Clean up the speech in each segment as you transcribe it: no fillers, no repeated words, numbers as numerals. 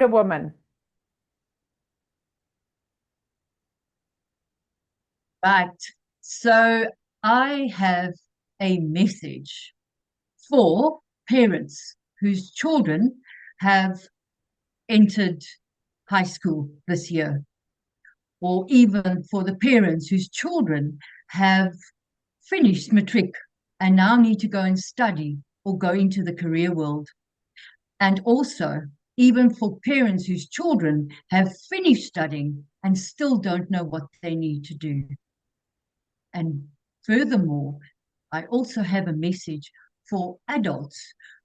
a woman. Right. So I have a message for parents whose children have entered high school this year, or even for the parents whose children have finished matric and now need to go and study or go into the career world. And also, even for parents whose children have finished studying and still don't know what they need to do. And furthermore, I also have a message for adults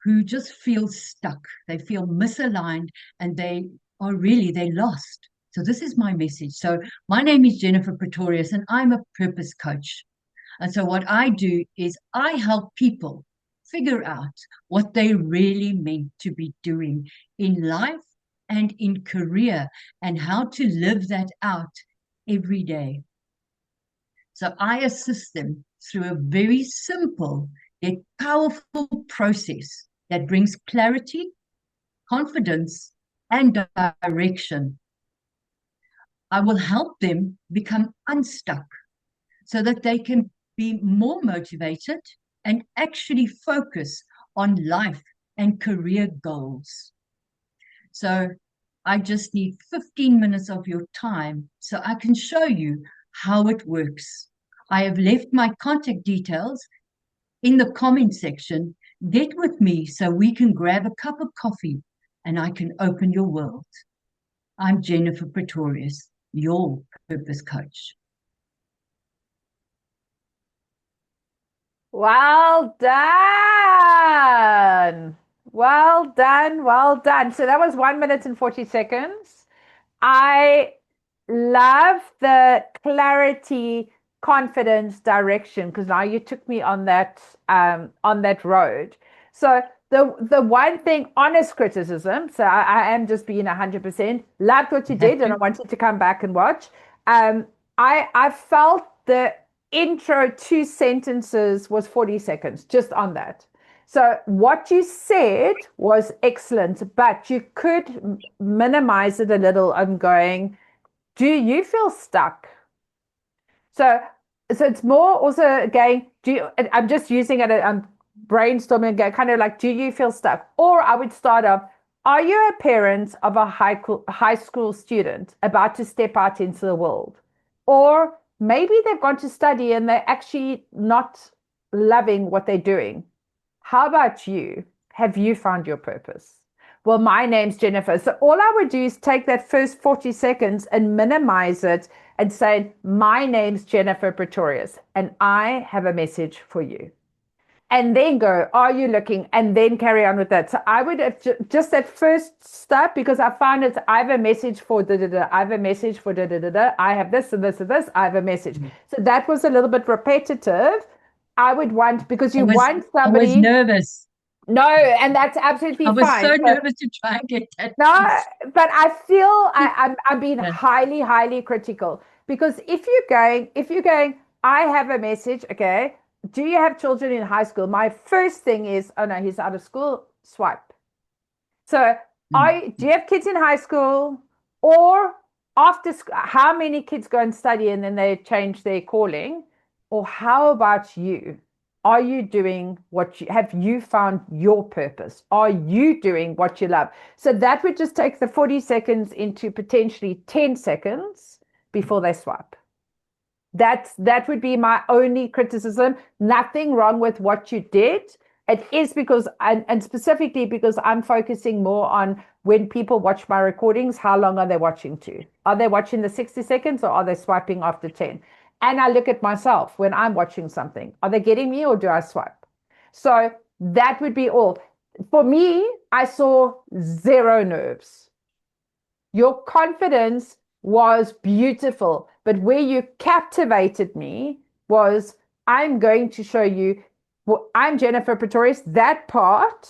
who just feel stuck. They feel misaligned and they're lost. So this is my message. So my name is Jennifer Pretorious and I'm a purpose coach. And so what I do is I help people figure out what they really meant to be doing in life and in career and how to live that out every day. So I assist them through a very simple yet powerful process that brings clarity, confidence, and direction. I will help them become unstuck so that they can be more motivated and actually focus on life and career goals. So I just need 15 minutes of your time so I can show you how it works. I have left my contact details in the comment section. Get with me so we can grab a cup of coffee and I can open your world. I'm Jennifer Pretorious, your purpose coach. Well done. Well done. Well done. So that was 1 minute and 40 seconds. I love the clarity, confidence, direction, because now you took me on that road. So the one thing, honest criticism. So I am just being 100%. Loved what you You have did, and I to. wanted to come back and watch. I felt the intro 2 sentences was 40 seconds, just on that. So what you said was excellent, but you could minimize it a little. I'm going, do you feel stuck? So, so it's more also going, I'm just using it, I'm brainstorming again, kind of like, do you feel stuck? Or I would start off, are you a parent of a high school student about to step out into the world? Or maybe they've gone to study and they're actually not loving what they're doing. How about you? Have you found your purpose? Well, my name's Jennifer. So all I would do is take that first 40 seconds and minimize it and say, my name's Jennifer Pretorious, and I have a message for you. And then go, are you looking? And then carry on with that. So I would have just that first step, because I found it, I have a message for da da da, I have a message for da da da da, I have this and this and this, I have a message. So that was a little bit repetitive. I would want, because I you was want I was somebody, nervous. no, and that's I absolutely was fine. so So nervous to try and get that no, piece. but I feel I'm being Yeah. highly, highly critical, because if you're going, I have a message. Okay, do you have children in high school? My first thing is, oh no, he's out of school. Swipe. So, do you have kids in high school, or after school? How many kids go and study and then they change their calling? Or how about you? Are you doing what you have you found your purpose? Are you doing what you love? So that would just take the 40 seconds into potentially 10 seconds before they swipe. That would be my only criticism. Nothing wrong with what you did. It is because, and specifically because I'm focusing more on when people watch my recordings, how long are they watching to? Are they watching the 60 seconds or are they swiping after 10? And I look at myself when I'm watching something. Are they getting me or do I swipe? So that would be all. For me, I saw zero nerves. Your confidence was beautiful, but where you captivated me was, I'm going to show you, well, I'm Jennifer Pretorius. That part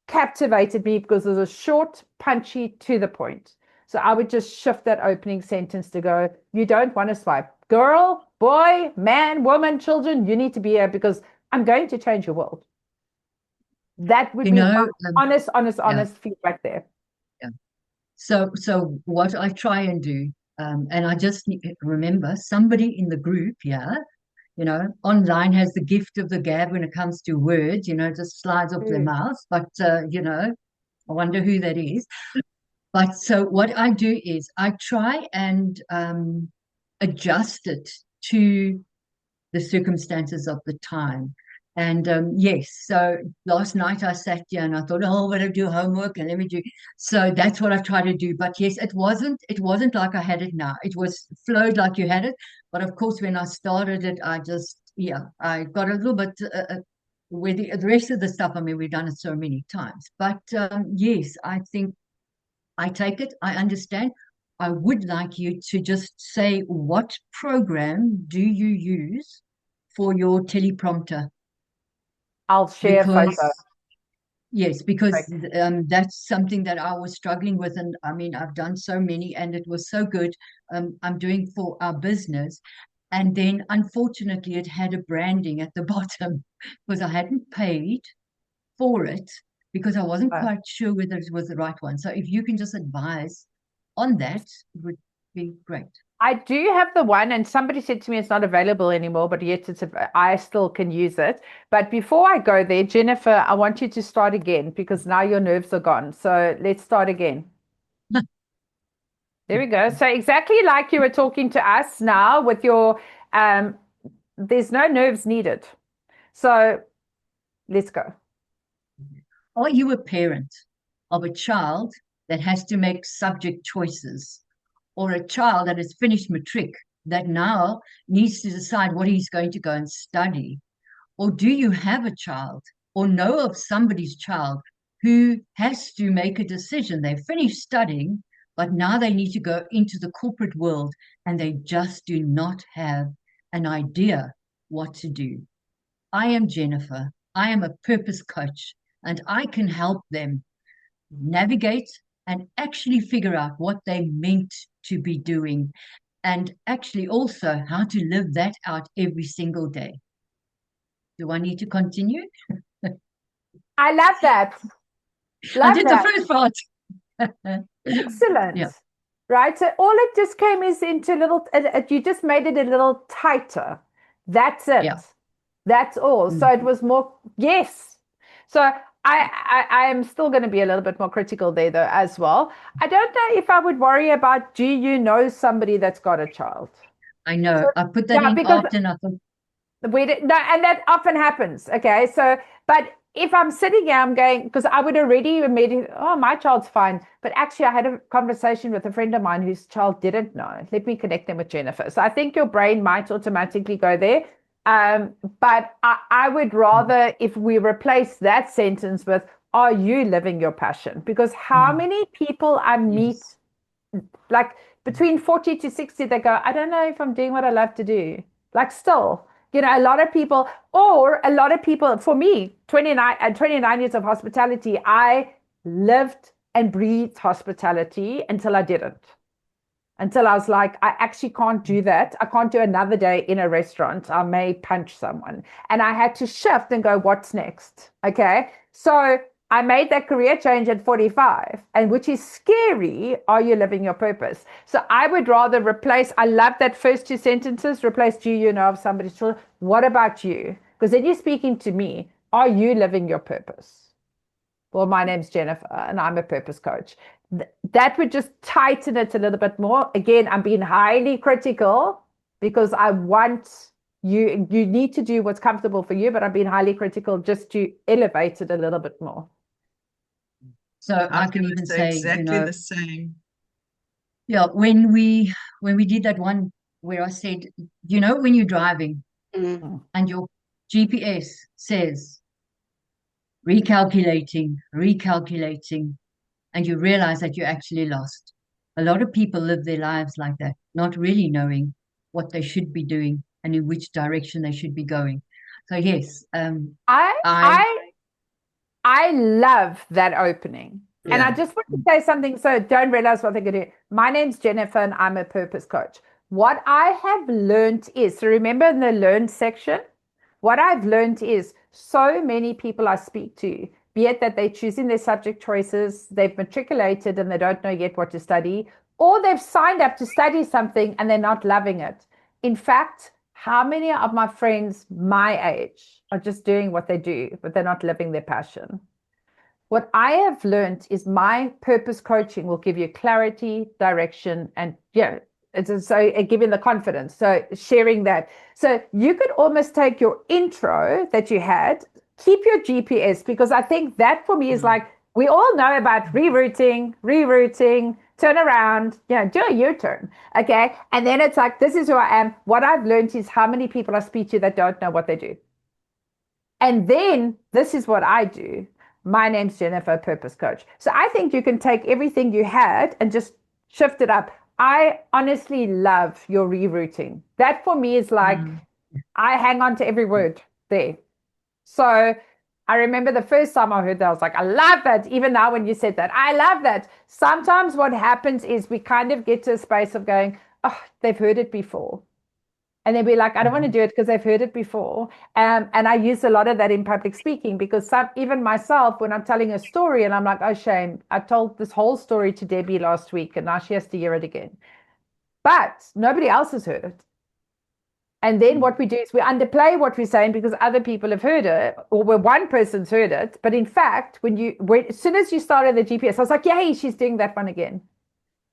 captivated me because it was a short, punchy, to the point. So I would just shift that opening sentence to go, you don't want to swipe. Girl, boy, man, woman, children, you need to be here because I'm going to change your world. That would You be my know, honest, honest, yeah, honest feedback there. yeah. So what I try and do, and I just remember somebody in the group, yeah, online has the gift of the gab when it comes to words, it just slides off their Mm. mouth. But I wonder who that is. But so what I do is I try and adjust it to the circumstances of the time. And yes, so last night I sat here and I thought, oh, I better do homework and let me do. So that's what I try to do. But yes, it wasn't like I had it now. It was flowed like you had it. But of course, when I started it, I got a little bit with the rest of the stuff. I mean, we've done it so many times. But yes, I think I take it. I understand. I would like you to just say what program do you use for your teleprompter? I'll share a Because photo. yes, because Like, that's something that I was struggling with, and I mean I've done so many, and it was so good. I'm doing for our business, and then unfortunately it had a branding at the bottom because I hadn't paid for it because I wasn't quite sure whether it was the right one. So if you can just advise on that, it would be great. I do have the one, and somebody said to me it's not available anymore, but yet I still can use it. But before I go there, Jennifer, I want you to start again because now your nerves are gone. So let's start again. There we go. So exactly like you were talking to us now with your, um, there's no nerves needed. So let's go. Are you a parent of a child that has to make subject choices, or a child that has finished matric that now needs to decide what he's going to go and study? Or do you have a child or know of somebody's child who has to make a decision? They've finished studying, but now they need to go into the corporate world and they just do not have an idea what to do. I am Jennifer. I am a purpose coach and I can help them navigate and actually figure out what they meant to be doing and actually also how to live that out every single day. Do I need to continue? I love that. I Love did the that. first part. Excellent. Yeah, Right. So all it just came is into little, you just made it a little tighter. That's yeah. it. That's all. So Mm. it was more, yes. So I am still going to be a little bit more critical there though as well. I don't know if I would worry about, do you know somebody that's got a child? I So know. I put that yeah, in because after and I thought, no, and that often happens. Okay, so but if I'm sitting here, I'm going because I would already immediately, oh, my child's fine. But actually, I had a conversation with a friend of mine whose child didn't know. Let me connect them with Jennifer. So I think your brain might automatically go there. But I would rather if we replace that sentence with, "Are you living your passion?" Because how mm, many people I meet yes. like between 40 to 60, they go, I don't know if I'm doing what I love to do. Like still, a lot of people, or a lot of people, for me, 29 years of hospitality, I lived and breathed hospitality until I didn't. Until I was like, I actually can't do that. I can't do another day in a restaurant. I may punch someone. And I had to shift and go, what's next? Okay. So I made that career change at 45, and which is scary. Are you living your purpose? So I would rather replace, I love that first two sentences, replace, do you know of somebody's children? What about you? Because then you're speaking to me. Are you living your purpose? Well, my name's Jennifer and I'm a purpose coach. That would just tighten it a little bit more. Again, I'm being highly critical because I want you need to do what's comfortable for you, but I'm being highly critical just to elevate it a little bit more. So I I was can going to even say say, exactly the same. yeah, when we did that one where I said, when you're driving Mm. and your GPS says recalculating, and you realize that you're actually lost. A lot of people live their lives like that, not really knowing what they should be doing and in which direction they should be going. So yes, I I I I love that opening. And I Yeah. just want to say something so don't realize what they're going to do. My name's Jennifer and I'm a purpose coach. What I have learned is, so remember in the learn section, what I've learned is so many people I speak to, be it that they're choosing their subject choices, they've matriculated and they don't know yet what to study, or they've signed up to study something and they're not loving it. In fact, how many of my friends my age are just doing what they do, but they're not living their passion? What I have learned is my purpose coaching will give you clarity, direction, and so giving the confidence. So sharing that. So you could almost take your intro that you had, keep your GPS, because I think that for me is like, we all know about rerouting, turn around, do a U-turn. Okay. And then it's like, this is who I am. What I've learned is how many people I speak to that don't know what they do. And then this is what I do. My name's Jennifer, Purpose Coach. So I think you can take everything you had and just shift it up. I honestly love your rerouting. That for me is like, I hang on to every word there. So I remember the first time I heard that, I was like, I love that. Even now when you said that, I love that. Sometimes what happens is we kind of get to a space of going, oh, they've heard it before. And they'll be like, I don't want to do it because they've heard it before. And I use a lot of that in public speaking because even myself, when I'm telling a story and I'm like, oh, shame, I told this whole story to Debbie last week and now she has to hear it again. But nobody else has heard it. And then what we do is we underplay what we're saying because other people have heard it or where one person's heard it. But in fact, as soon as you started the GPS, I was like, yay, she's doing that one again.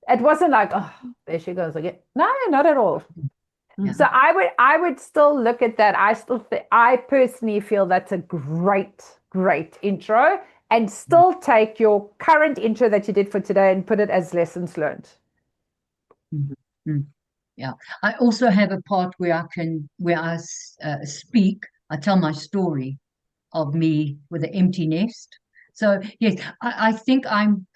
It wasn't like, oh, there she goes again. No, not at all. So I would still look at that. I personally feel that's a great intro, and still take your current intro that you did for today and put it as lessons learned. Yeah, I also have a part where I speak. I tell my story of me with an empty nest. So yes, I think I'm,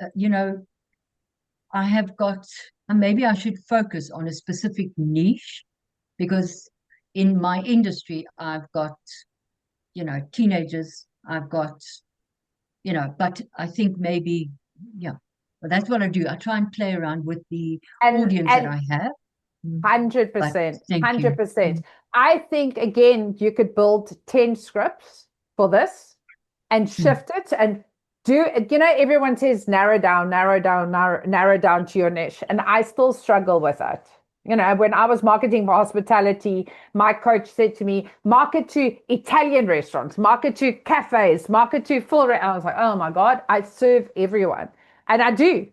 I have got, and maybe I should focus on a specific niche because in my industry, I've got, teenagers, I've got, but I think maybe, yeah, but that's what I do. I try and play around with the audience that I have. 100%, Thank you. 100%. I think, again, you could build 10 scripts for this and shift it and do it. Everyone says narrow down to your niche. And I still struggle with that. When I was marketing for hospitality, my coach said to me, market to Italian restaurants, market to cafes, market to I was like, oh my God, I serve everyone. And I do,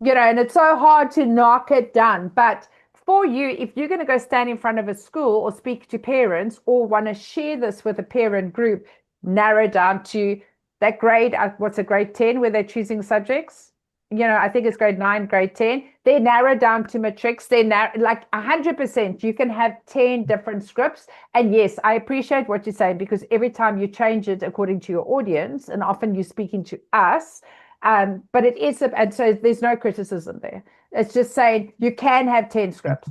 and it's so hard to knock it down. But for you, if you're going to go stand in front of a school or speak to parents or want to share this with a parent group, narrow down to that grade, what's a grade 10 where they're choosing subjects? I think it's grade 9, grade 10. They narrow down to matrics. They like 100%. You can have 10 different scripts. And yes, I appreciate what you're saying because every time you change it according to your audience, and often you're speaking to us, but it is, and so there's no criticism there. It's just saying you can have 10 scripts.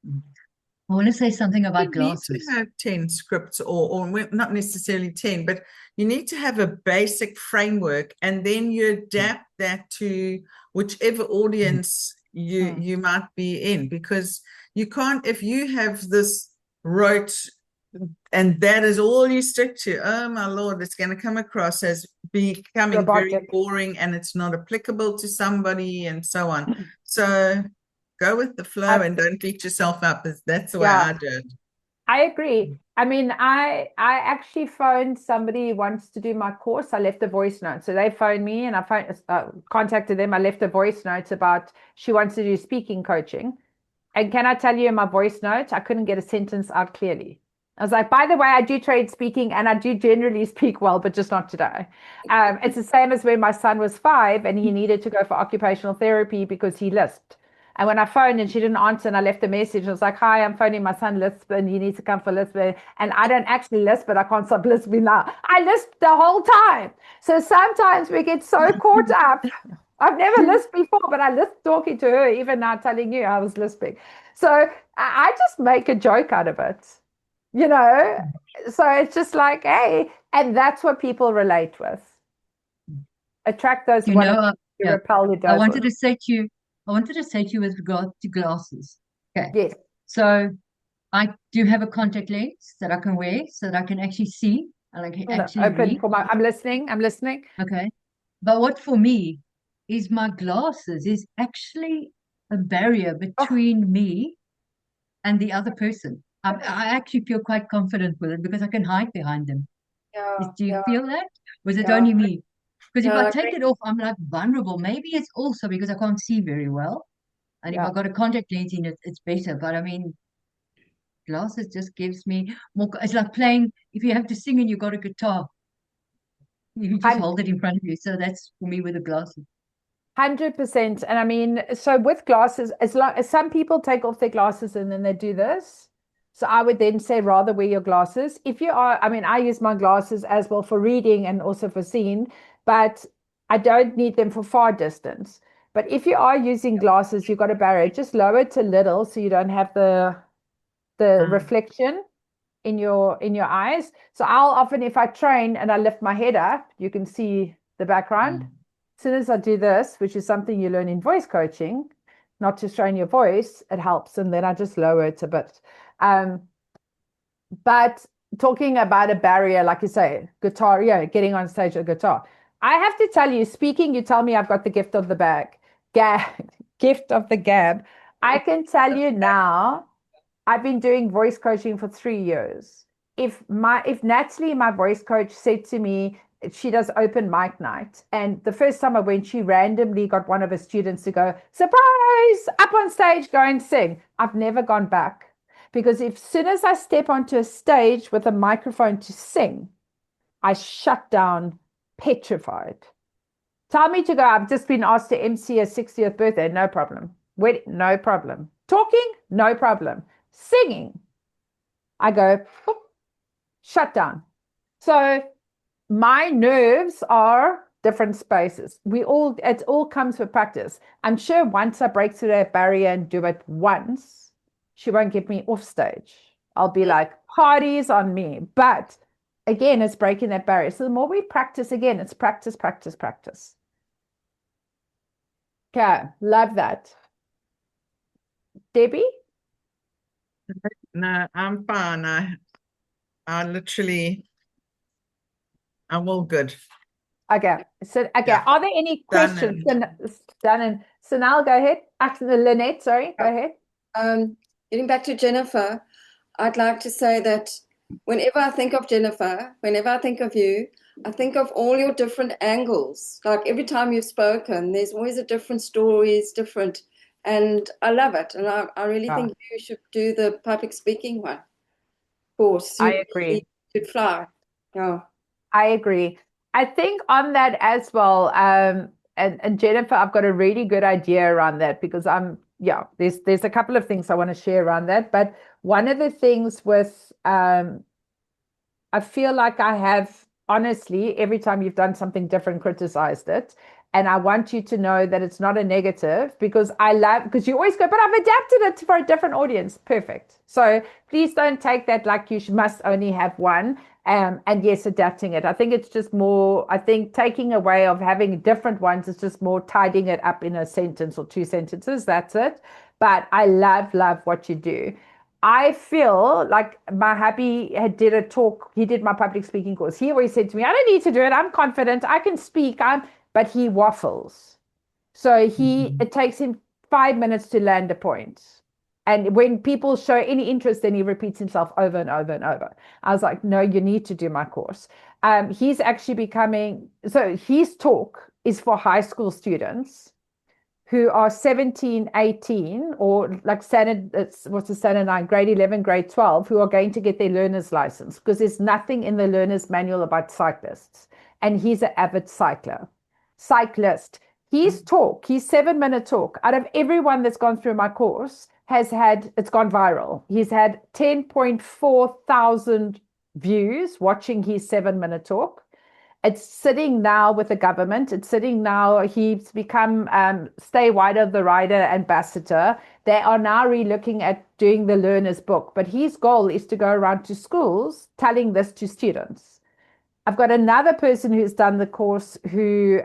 I want to say something about glasses. You need to have 10 scripts or not necessarily 10, but you need to have a basic framework and then you adapt that to whichever audience you might be in, because you can't, if you have this rote and that is all you stick to, oh my Lord, it's going to come across as becoming very boring and it's not applicable to somebody and so on. So go with the flow and don't beat yourself up. That's the way I do it. I agree. I mean, I actually phoned somebody who wants to do my course. I left a voice note. So they phoned me and I contacted them. I left a voice note about she wants to do speaking coaching. And can I tell you in my voice note, I couldn't get a sentence out clearly. I was like, by the way, I do trade speaking and I do generally speak well, but just not today. It's the same as when my son was 5 and he needed to go for occupational therapy because he lisped. And when I phoned and she didn't answer and I left a message, I was like, hi, I'm phoning my son lisp and he needs to come for lisp. And I don't actually lisp, but I can't stop lisping now. I lisped the whole time. So sometimes we get so caught up. I've never lisped before, but I lisped talking to her, even now telling you I was lisping. So I just make a joke out of it, So it's just like, hey, and that's what people relate with. Attract those repel who don't. I wanted to say to you with regard to glasses. Okay. Yes. So I do have a contact lens that I can wear so that I can actually see. and I can No, actually open read. for my, I'm listening. Okay. But what for me is my glasses is actually a barrier Oh, between me and the other person. I actually feel quite confident with it because I can hide behind them. Yeah, Do you yeah, feel that? Was it yeah. only me? Because if No, I I take agree. it off, I'm like vulnerable. Maybe it's also because I can't see very well. And if yeah. I got a contact lens in it, it's better. But I mean, glasses just gives me more. It's like playing, if you have to sing and you got a guitar, you just I'm hold it in front of you. So that's for me with the glasses. 100%. And I mean, so with glasses, as long as some people take off their glasses and then they do this. So I would then say rather wear your glasses. If you are, I mean, I use my glasses as well for reading and also for seeing, but I don't need them for far distance. But if you are using glasses, you've got a barrier, just lower it a little so you don't have the Mm. reflection in your eyes. So I'll often, if I train and I lift my head up, you can see the background. As soon as I do this, which is something you learn in voice coaching, not to strain your voice, it helps. And then I just lower it a bit. But talking about a barrier, like you say, guitar, yeah, getting on stage with guitar. I have to tell you, speaking, you tell me I've got the gift of the gift of the gab. I can tell you now, I've been doing voice coaching for 3 years. If Natalie, my voice coach, said to me, she does open mic night, and the first time I went, she randomly got one of her students to go, surprise, up on stage, go and sing. I've never gone back because if soon as I step onto a stage with a microphone to sing, I shut down, petrified. Tell me to go. I've just been asked to MC a 60th birthday. No problem. Wait, no problem. Talking, no problem. Singing, I go, "Boop," shut down. So my nerves are different spaces. It all comes with practice. I'm sure once I break through that barrier and do it once, she won't get me off stage. I'll be like, parties on me. But again, it's breaking that barrier. So the more we practice, again, it's practice, practice, practice. Okay, love that. Debbie? No, I'm fine. I literally, I'm all good. Okay. So, okay. Yeah, Are there any done questions? and Done and Sanal, go ahead. Actually, Lynette, sorry, go ahead. Getting back to Jennifer, I'd like to say that whenever I think of Jennifer, whenever I think of you, I think of all your different angles. Like every time you've spoken, there's always a different story, it's different. And I love it. And I really Yeah, think you should do the public speaking one course. I You agree. really should fly. Yeah. I agree. I think on that as well, and Jennifer, I've got a really good idea around that because yeah, there's a couple of things I want to share around that. But one of the things with I feel like I have, honestly, every time you've done something different, criticized it. And I want you to know that it's not a negative because because you always go, but I've adapted it for a different audience. Perfect. So please don't take that like you must only have one. And yes, adapting it. I think it's just more, I think taking away of having different ones is just more tidying it up in a sentence or two sentences. That's it. But I love what you do. I feel like my hubby did a talk. He did my public speaking course. He always said to me, I don't need to do it. I'm confident. I can speak. But he waffles. So it takes him 5 minutes to land a point. And when people show any interest, then he repeats himself over and over and over. I was like, no, you need to do my course. He's actually so his talk is for high school students who are 17, 18, or like what's the standard 9, grade 11, grade 12, who are going to get their learner's license because there's nothing in the learner's manual about cyclists. And he's an avid cyclist. His 7-minute talk, out of everyone that's gone through my course, it's gone viral. He's had 10.4 thousand views watching his 7-minute talk. It's sitting now with the government. It's sitting now. He's become Stay Wide of the Rider ambassador. They are now re-looking at doing the learner's book. But his goal is to go around to schools telling this to students. I've got another person who's done the course who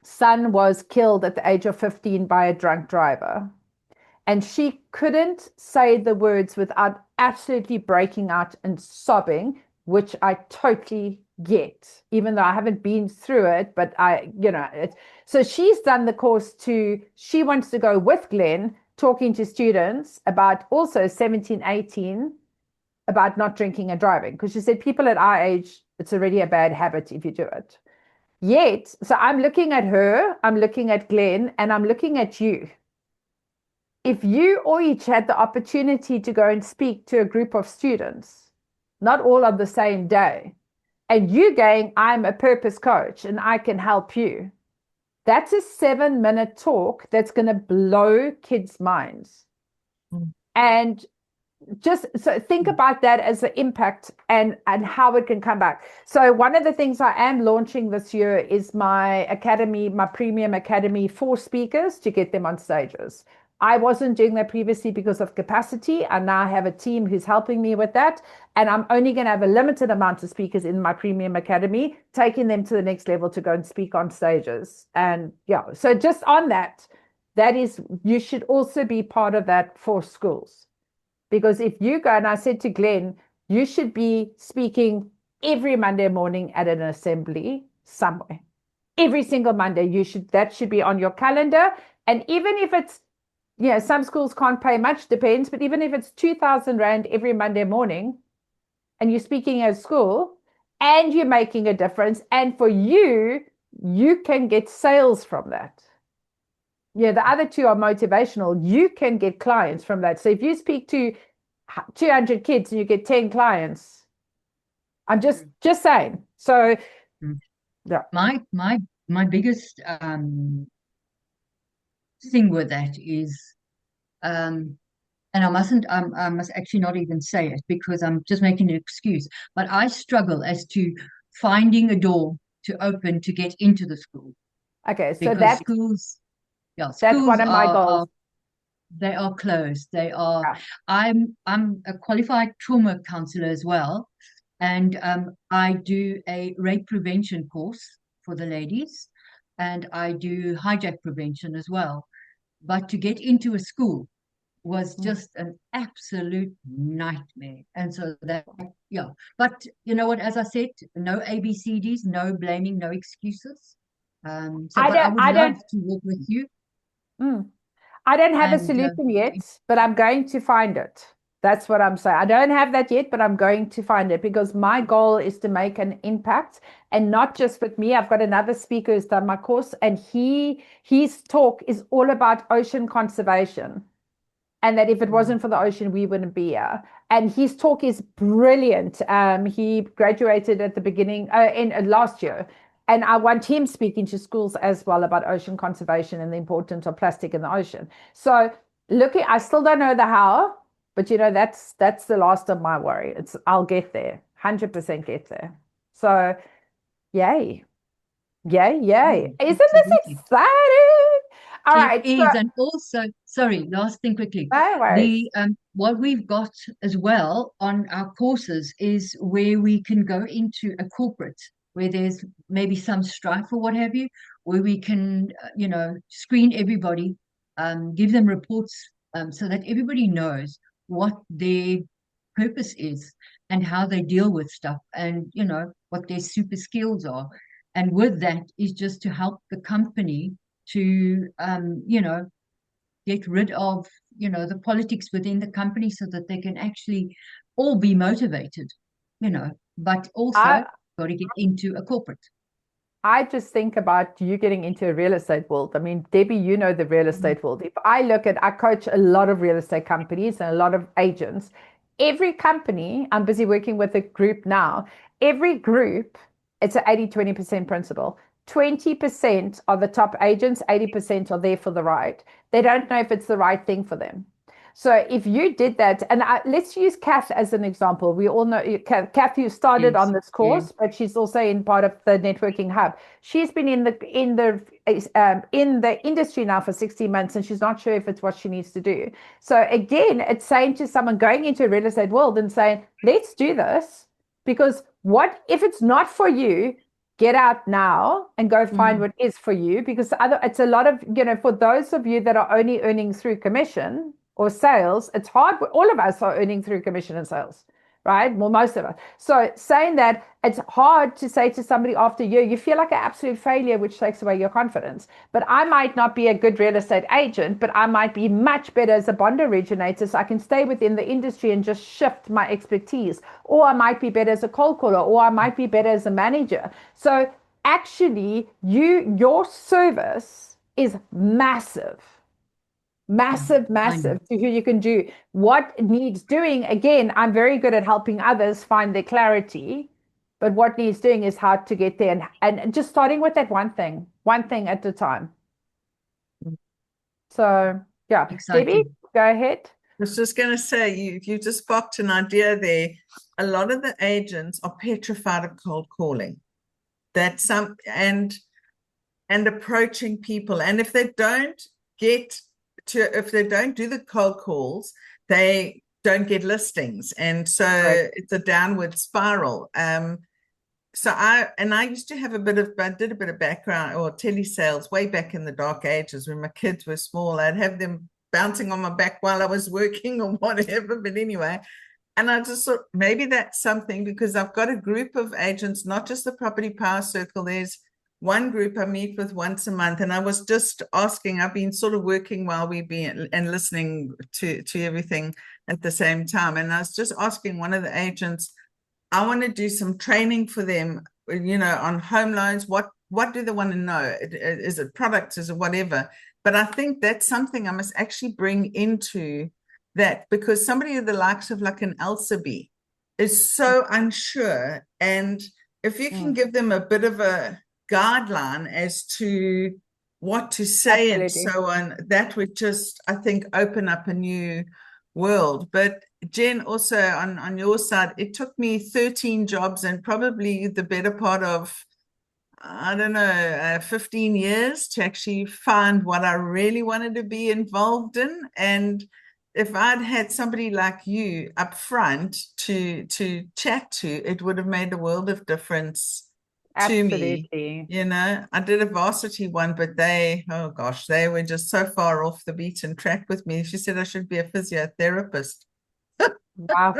son was killed at the age of 15 by a drunk driver. And she couldn't say the words without absolutely breaking out and sobbing which I totally get, even though I haven't been through it, but so she's done the course she wants to go with Glenn, talking to students about also 17, 18, about not drinking and driving. Because she said people at our age, it's already a bad habit if you do it. Yet, so I'm looking at her, I'm looking at Glenn, and I'm looking at you. If you or each had the opportunity to go and speak to a group of students, not all on the same day, and you going, I'm a purpose coach and I can help you, that's a 7-minute talk that's going to blow kids' minds. And just so think about that as the impact and how it can come back. So one of the things I am launching this year is my academy, my premium academy for speakers, to get them on stages. I wasn't doing that previously because of capacity. I now have a team who's helping me with that. And I'm only going to have a limited amount of speakers in my premium academy, taking them to the next level to go and speak on stages. And yeah, so just on that is, you should also be part of that for schools. Because if you go, and I said to Glenn, you should be speaking every Monday morning at an assembly somewhere. Every single Monday, that should be on your calendar. And even if it's, some schools can't pay much, depends, but even if it's 2,000 Rand every Monday morning, and you're speaking at school, and you're making a difference, and for you can get sales from that. Yeah, the other two are motivational. You can get clients from that. So if you speak to 200 kids and you get 10 clients, I'm just saying. So yeah. My biggest thing with that is, and I must actually not even say it because I'm just making an excuse, but I struggle as to finding a door to open to get into the school. Okay, so because that's one of my goals. They are closed. They are. Yeah. I'm a qualified trauma counselor as well, and I do a rape prevention course for the ladies, and I do hijack prevention as well. But to get into a school was just an absolute nightmare. And so but you know what, as I said, no ABCDs, no blaming, no excuses. But I would love to work with you. I don't have a solution yet, but I'm going to find it. That's what I'm saying. I don't have that yet, but I'm going to find it, because my goal is to make an impact, and not just with me. I've got another speaker who's done my course, and his talk is all about ocean conservation. And that if it wasn't for the ocean, we wouldn't be here. And his talk is brilliant. He graduated at the beginning in last year. And I want him speaking to schools as well about ocean conservation and the importance of plastic in the ocean. So I still don't know the how, but that's the last of my worry. I'll get there, 100% get there. So yay. Isn't this exciting? All right. It is. And also, sorry, last thing quickly. No worries. What we've got as well on our courses is where we can go into a corporate where there's maybe some strife or what have you, where we can, screen everybody, give them reports, so that everybody knows what their purpose is and how they deal with stuff, and, what their super skills are. And with that is just to help the company to, get rid of, the politics within the company, so that they can actually all be motivated, but also got to get into a corporate. I just think about you getting into a real estate world. I mean, Debbie, the real estate world. If I coach a lot of real estate companies and a lot of agents. Every company, I'm busy working with a group now. Every group, it's an 80-20% principle. 20% are the top agents, 80% are there for the ride. They don't know if it's the right thing for them. So if you did that, and let's use Kath as an example. We all know Kath, who started on this course, but she's also in part of the networking hub. She's been in the industry now for 60 months, and she's not sure if it's what she needs to do. So again, it's saying to someone going into a real estate world and saying, let's do this, because what if it's not for you? Get out now and go find what is for you, because it's a lot of, for those of you that are only earning through commission or sales, it's hard. All of us are earning through commission and sales. right? Well, most of us. So saying that, it's hard to say to somebody after a year, you feel like an absolute failure, which takes away your confidence. But I might not be a good real estate agent, but I might be much better as a bond originator. So I can stay within the industry and just shift my expertise. Or I might be better as a cold caller, or I might be better as a manager. So actually, your service is massive. Massive to who you can do. What needs doing, again, I'm very good at helping others find their clarity, but what needs doing is how to get there, and just starting with that one thing at a time. So yeah, Exciting. Debbie, go ahead. I was just going to say, you just sparked an idea there. A lot of the agents are petrified of cold calling. And approaching people. And if they don't do the cold calls, they don't get listings. And so it's a downward spiral. So I used to have I did a bit of background or telesales way back in the dark ages when my kids were small. I'd have them bouncing on my back while I was working or whatever. But anyway, and I just thought maybe that's something, because I've got a group of agents, not just the Property Power Circle. There's one group I meet with once a month, and I was just asking, I've been sort of working while we've been and listening to everything at the same time. And I was just asking one of the agents, I want to do some training for them, on home loans. What do they want to know? Is it products? Is it whatever? But I think that's something I must actually bring into that, because somebody of the likes of like an Elsabe is so unsure. And if you can give them a bit of a guideline as to what to say and so on, that would just, I think, open up a new world. But Jen, also on your side, it took me 13 jobs and probably the better part of, I don't know, 15 years to actually find what I really wanted to be involved in. And if I'd had somebody like you up front to chat to, it would have made a world of difference to me. I did a varsity one, but they were just so far off the beaten track with me. She said I should be a physiotherapist. Wow.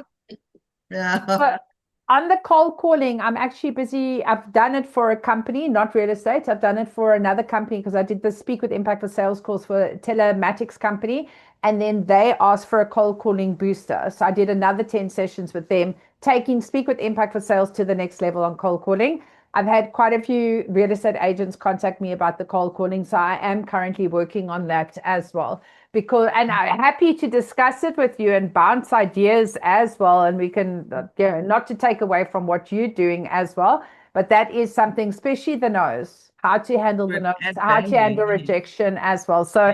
Yeah. But on the cold calling, I'm actually busy. I've done it for a company, not real estate. I've done it for another company because I did the Speak with Impact for Sales course for a telematics company. And then they asked for a cold calling booster. So I did another 10 sessions with them, taking Speak with Impact for Sales to the next level on cold calling. I've had quite a few real estate agents contact me about the cold calling. So I am currently working on that as well. And I'm happy to discuss it with you and bounce ideas as well. And we can, not to take away from what you're doing as well, but that is something, especially the no's, how to handle the no's, how to handle rejection as well. So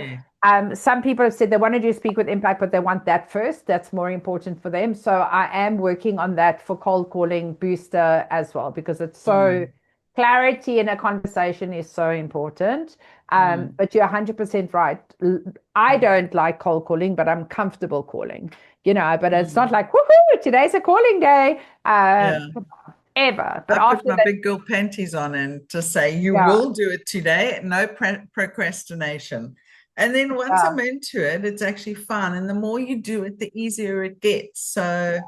some people have said they want to do Speak with Impact, but they want that first. That's more important for them. So I am working on that for cold calling booster as well, because it's so clarity in a conversation is so important. But you're 100% right. I don't like cold calling, but I'm comfortable calling, but it's not like, woohoo, today's a calling day, ever. But I put my big girl panties on and just say, you will do it today, no procrastination. And then once I'm into it, it's actually fun. And the more you do it, the easier it gets. So,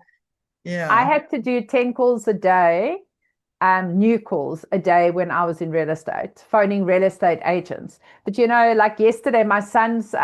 I had to do 10 calls a day. New calls a day when I was in real estate, phoning real estate agents. But like yesterday, my son's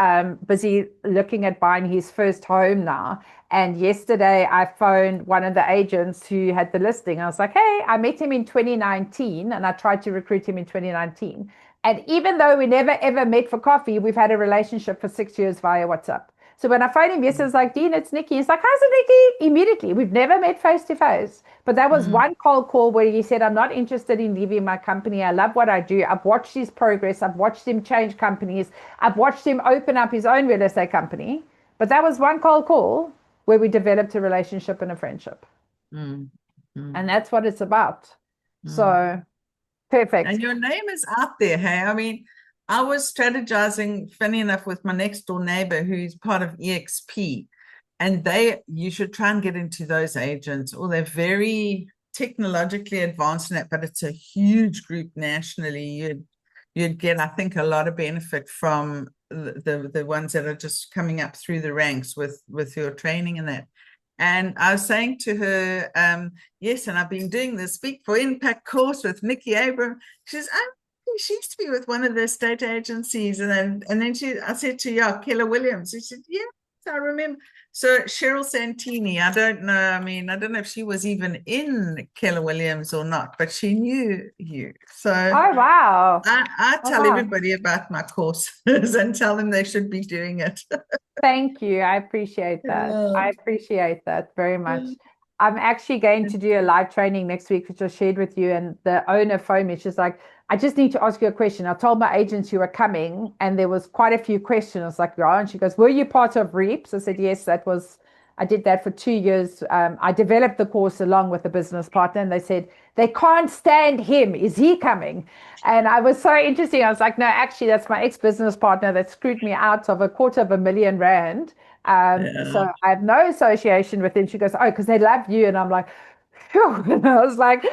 busy looking at buying his first home now. And yesterday I phoned one of the agents who had the listing. I was like, hey, I met him in 2019 and I tried to recruit him in 2019. And even though we never ever met for coffee, we've had a relationship for 6 years via WhatsApp. So when I phoned him yesterday, I was like, Dean, it's Nikki. He's like, how's it, Nikki? Immediately. We've never met face to face. But that was one cold call where he said, I'm not interested in leaving my company. I love what I do. I've watched his progress. I've watched him change companies. I've watched him open up his own real estate company. But that was one cold call where we developed a relationship and a friendship. And that's what it's about. So perfect. And your name is out there, hey? I mean, I was strategizing, funny enough, with my next door neighbor who's part of EXP, and you should try and get into those agents. Or they're very technologically advanced in it, but it's a huge group nationally. You'd get, I think, a lot of benefit from the ones that are just coming up through the ranks with your training and that. And I was saying to her, yes, and I've been doing the Speak for Impact course with Nikki Abram. She says, oh, she used to be with one of the state agencies. And then I said to yeah, Keller Williams. She said, yeah, I remember. So Cheryl Santini, I don't know. I mean, I don't know if she was even in Keller Williams or not, but she knew you. So Oh, wow. I Oh, tell wow. everybody about my courses and tell them they should be doing it. Thank you. I appreciate that. Yeah. I appreciate that very much. I'm actually going to do a live training next week, which I shared with you. And the owner phoned me. She's like, I just need to ask you a question. I told my agents you were coming, and there was quite a few questions. I was like, yeah. And she goes, were you part of REAPS? I said, yes, I did that for 2 years. I developed the course along with a business partner, and they said, they can't stand him. Is he coming? And I was so interesting. I was like, no, actually, that's my ex-business partner that screwed me out of R250,000. So Yeah. I have no association with him. She goes, oh, because they love you. And I'm like, phew. And I was like,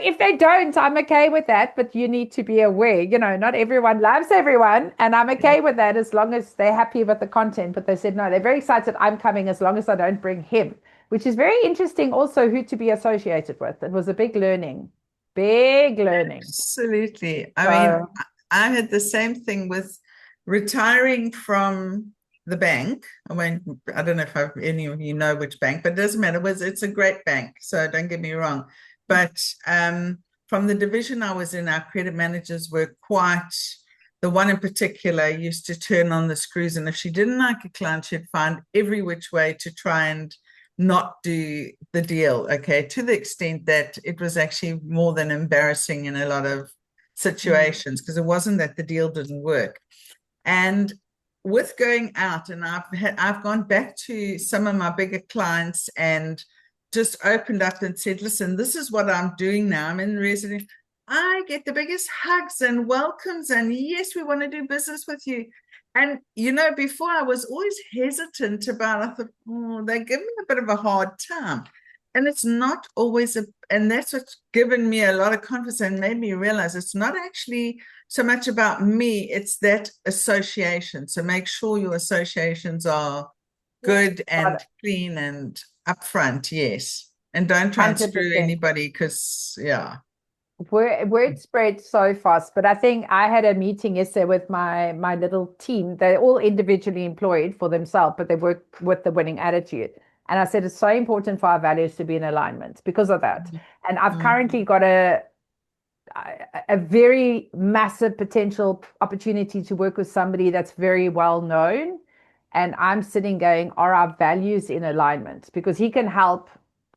if they don't, I'm okay with that. But you need to be aware, not everyone loves everyone. And I'm okay with that as long as they're happy with the content. But they said, no, they're very excited I'm coming as long as I don't bring him, which is very interesting also who to be associated with. It was a big learning. Big learning. Absolutely. I mean, So, I had the same thing with retiring from the bank. I don't know if any of you know which bank, but it doesn't matter. It's a great bank, so don't get me wrong. But from the division I was in, our credit managers were the one in particular used to turn on the screws. And if she didn't like a client, she'd find every which way to try and not do the deal, okay, to the extent that it was actually more than embarrassing in a lot of situations, because it wasn't that the deal didn't work. And with going out, and I've gone back to some of my bigger clients and just opened up and said, listen, this is what I'm doing now. I'm in residence. I get the biggest hugs and welcomes, and yes, we want to do business with you. And, before I was always hesitant about, I thought, they give me a bit of a hard time. And it's not always and that's what's given me a lot of confidence and made me realize it's not actually so much about me, it's that association. So make sure your associations are good and clean and upfront, yes. And don't try and screw 100%. anybody because, yeah. Word spread so fast, but I think I had a meeting yesterday with my little team. They're all individually employed for themselves, but they work with the winning attitude. And I said it's so important for our values to be in alignment because of that. And I've currently got a very massive potential opportunity to work with somebody that's very well known. And I'm sitting going, are our values in alignment? Because he can help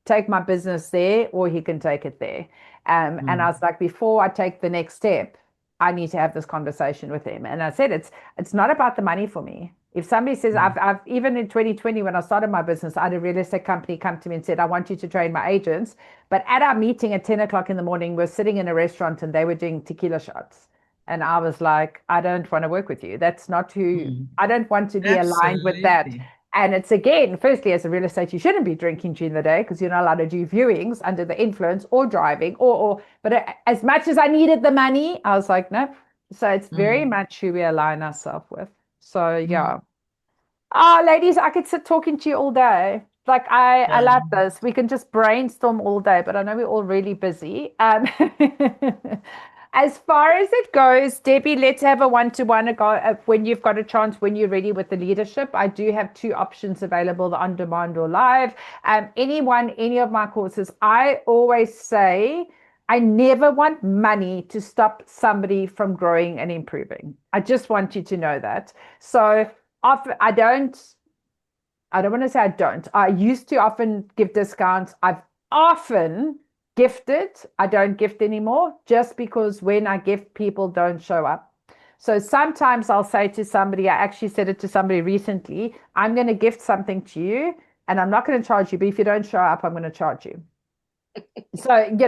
take my business there or he can take it there. And I was like, before I take the next step, I need to have this conversation with him. And I said, it's not about the money for me. If somebody says, I've even in 2020, when I started my business, I had a real estate company come to me and said, I want you to train my agents. But at our meeting at 10 o'clock in the morning, we're sitting in a restaurant and they were doing tequila shots. And I was like, I don't want to work with you. That's not who, I don't want to be aligned with that. Absolutely. And it's again, firstly, as a real estate, you shouldn't be drinking during the day because you're not allowed to do viewings under the influence or driving but as much as I needed the money, I was like, no. So it's very much who we align ourselves with. So yeah. Oh, ladies, I could sit talking to you all day. Like I love this. We can just brainstorm all day, but I know we're all really busy. As far as it goes, Debbie, let's have a one-to-one when you've got a chance, when you're ready with the leadership. I do have 2 options available, the on-demand or live. Any of my courses, I always say, I never want money to stop somebody from growing and improving. I just want you to know that. So I don't want to say I don't. I used to often give discounts. I've often gifted. I don't gift anymore just because when I gift, people don't show up. So sometimes I'll say to somebody, I actually said it to somebody recently, I'm going to gift something to you and I'm not going to charge you, but if you don't show up, I'm going to charge you. So, and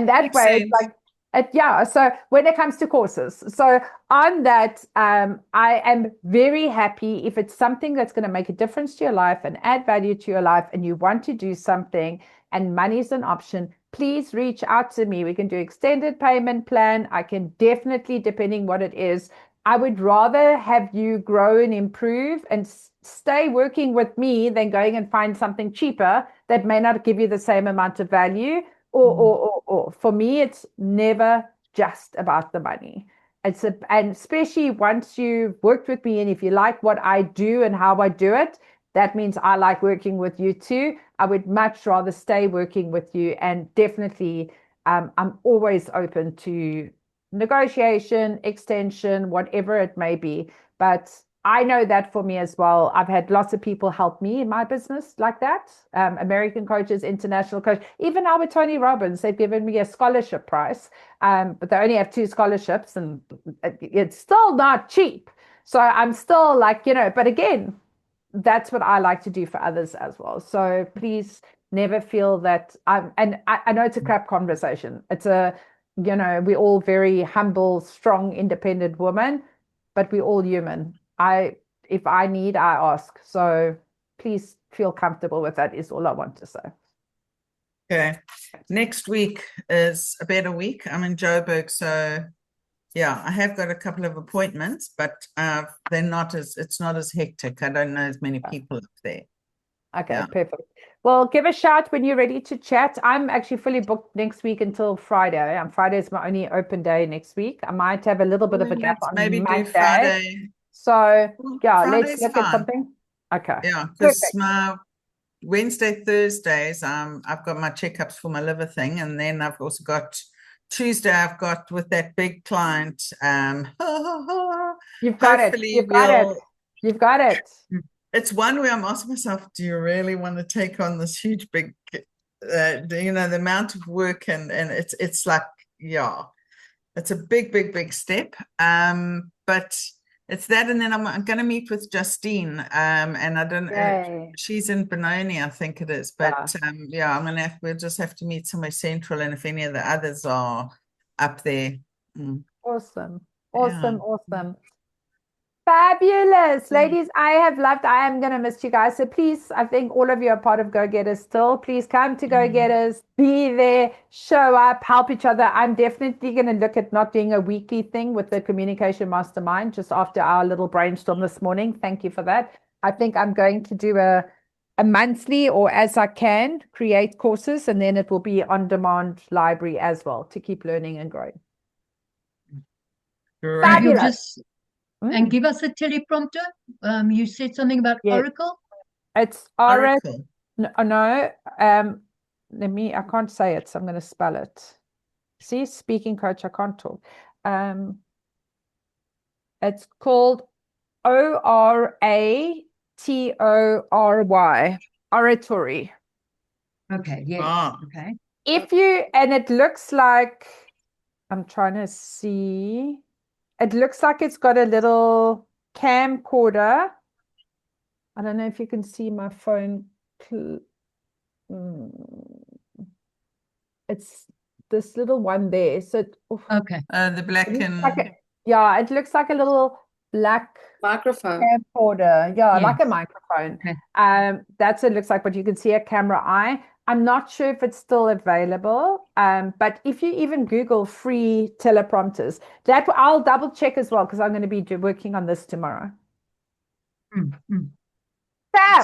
that Makes way sense. it's like, so when it comes to courses, so on that, I am very happy if it's something that's going to make a difference to your life and add value to your life and you want to do something and money is an option, please reach out to me. We can do extended payment plan. I can definitely, depending what it is, I would rather have you grow and improve and stay working with me than going and find something cheaper that may not give you the same amount of value. Or. For me, it's never just about the money. And especially once you've worked with me and if you like what I do and how I do it, that means I like working with you too. I would much rather stay working with you, and definitely I'm always open to negotiation, extension, whatever it may be. But I know that for me as well. I've had lots of people help me in my business like that. American coaches, international coaches, even now with Tony Robbins, they've given me a scholarship price, but they only have 2 scholarships, and it's still not cheap. So I'm still like, but again, that's what I like to do for others as well. So please never feel that and I know it's a crap conversation. We're all very humble, strong, independent women, but we're all human. If I need, I ask. So please feel comfortable with that is all I want to say. Okay. Next week is a better week. I'm in Joburg, so yeah, I have got a couple of appointments, but it's not as hectic. I don't know as many people up there. Okay, Yeah. perfect. Well, give a shout when you're ready to chat. I'm actually fully booked next week until Friday. Friday is my only open day next week. I might have a little bit of a gap Let's on maybe do Monday. Friday. So yeah, let's Friday's look at fine. something. Okay. Yeah, because Perfect. my Wednesday, Thursdays, I've got my checkups for my liver thing, and then I've also got Tuesday, I've got with that big client. You've got it. Hopefully You've got it. You've got it. It's one where I'm asking myself, do you really want to take on this huge, big, the amount of work and it's like, yeah, it's a big, big, big step. But it's that, and then I'm going to meet with Justine, and I don't know, Yay. she's in Benoni, I think it is. But yeah, we'll just have to meet somewhere central, and if any of the others are up there. Awesome. Yeah. Awesome. Fabulous. Ladies, I am going to miss you guys. So please, I think all of you are part of Go Getters still. Please come to Go Getters, be there, show up, help each other. I'm definitely going to look at not doing a weekly thing with the Communication Mastermind just after our little brainstorm this morning. Thank you for that. I think I'm going to do a monthly, or as I can, create courses, and then it will be on-demand library as well to keep learning and growing. Fabulous. And give us a teleprompter. You said something about Oracle. It's Oracle. No. I can't say it, so I'm going to spell it. See, speaking coach, I can't talk. It's called ORATORY. Oratory. Okay. Yeah. Okay. And it looks like, I'm trying to see. It looks like it's got a little camcorder. I don't know if you can see my phone. It's this little one there. So okay. The black and it looks like a little black microphone camcorder. Yeah, yes. like a microphone. Okay. That's what it looks like, but you can see a camera eye. I'm not sure if it's still available, but if you even Google free teleprompters, that I'll double check as well because I'm going to be working on this tomorrow.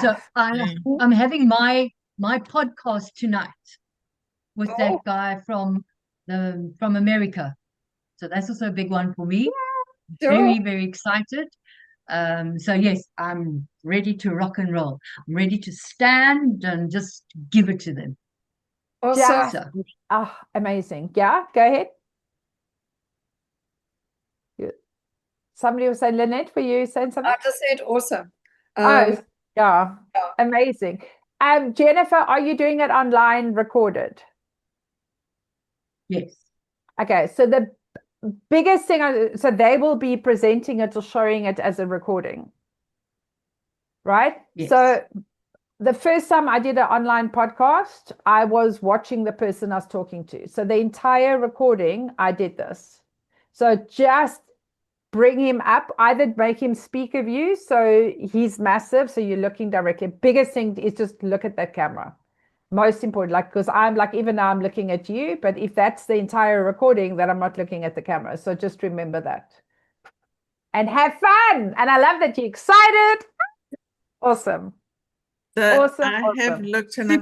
So I'm having my podcast tonight with that guy from America. So that's also a big one for me. Yeah, very, very excited. So yes, I'm ready to rock and roll. I'm ready to stand and just give it to them. Also, amazing. Yeah, go ahead. Somebody was saying, Lynette, were you saying something? I just said awesome. Yeah, amazing. Jennifer, are you doing it online recorded? Yes. Okay, so the biggest thing, so they will be presenting it or showing it as a recording, right? Yes. So the first time I did an online podcast, I was watching the person I was talking to. So the entire recording, I did this. So just bring him up, either make him speak of you. So he's massive. So you're looking directly. Biggest thing is just look at that camera. Most important, because I'm even now I'm looking at you, but if that's the entire recording, then I'm not looking at the camera. So just remember that. and have fun. And I love that you're excited. Awesome. So Awesome. I have looked and I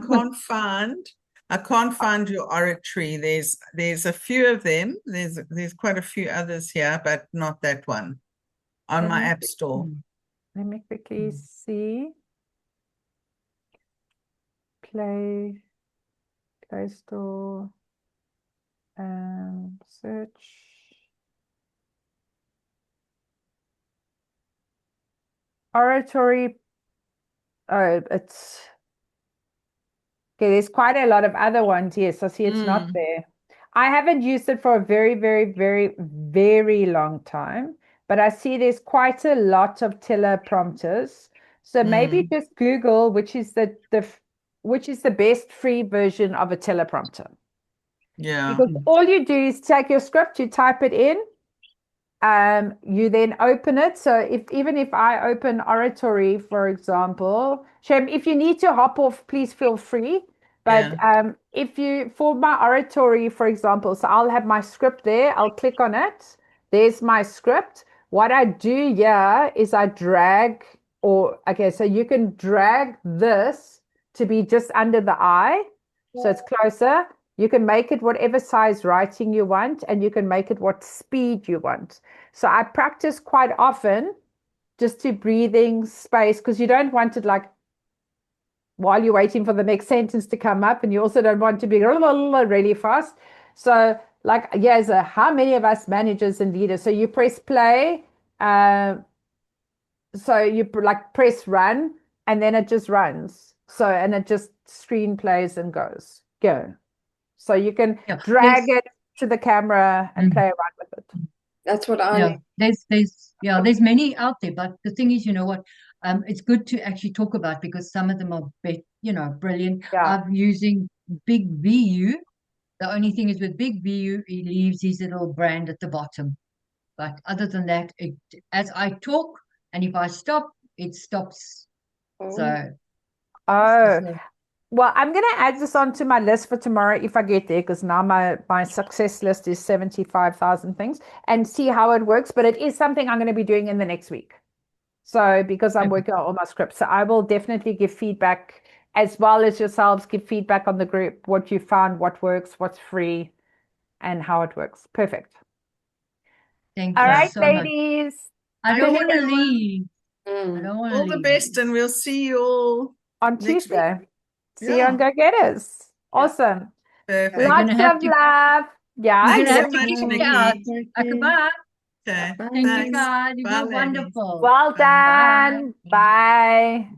can't find your oratory. There's a few of them. There's quite a few others here, but not that one on my app store. Let me quickly see. Play Store, search. Oratory. Oh, it's okay. There's quite a lot of other ones. Yes, I see it's not there. I haven't used it for a very, very, very, very long time, but I see there's quite a lot of teleprompters. So maybe just Google which is the best free version of a teleprompter. Yeah. Because all you do is take your script, you type it in, you then open it. So even if I open Oratory, for example, Shem, if you need to hop off, please feel free. But if you, for my Oratory, for example, so I'll have my script there. I'll click on it. There's my script. What I do here is I drag, so you can drag this to be just under the eye. So it's closer. You can make it whatever size writing you want, and you can make it what speed you want. So I practice quite often just to breathing space, because you don't want it like while you're waiting for the next sentence to come up, and you also don't want to be really fast. So like, so how many of us managers and leaders? So you press play, so you like press run, and then it just runs. So, and it just screen plays and goes. Go. So you can drag it to the camera and play around with it. That's what I there's many out there, but the thing is, you know what, it's good to actually talk about, because some of them are brilliant. I'm using Big VU. The only thing is with Big VU, he leaves his little brand at the bottom. But other than that, as I talk, and if I stop, it stops. So well, I'm going to add this onto my list for tomorrow if I get there, because now my success list is 75,000 things, and see how it works. But it is something I'm going to be doing in the next week. So because I'm working on all my scripts, so I will definitely give feedback, as well as yourselves give feedback on the group, what you found, what works, what's free, and how it works. Perfect. Thank you all right, so ladies. Much. I don't want to leave. I don't want to All the best, and we'll see you all on Tuesday. See you on Go Getters. Awesome. Perfect. Lots of love. Yeah. You're Thanks going to have to so kick much, me out. Nikki. Goodbye. Okay. Thank you, guys. You Bye, were ladies. wonderful. Well done. Bye.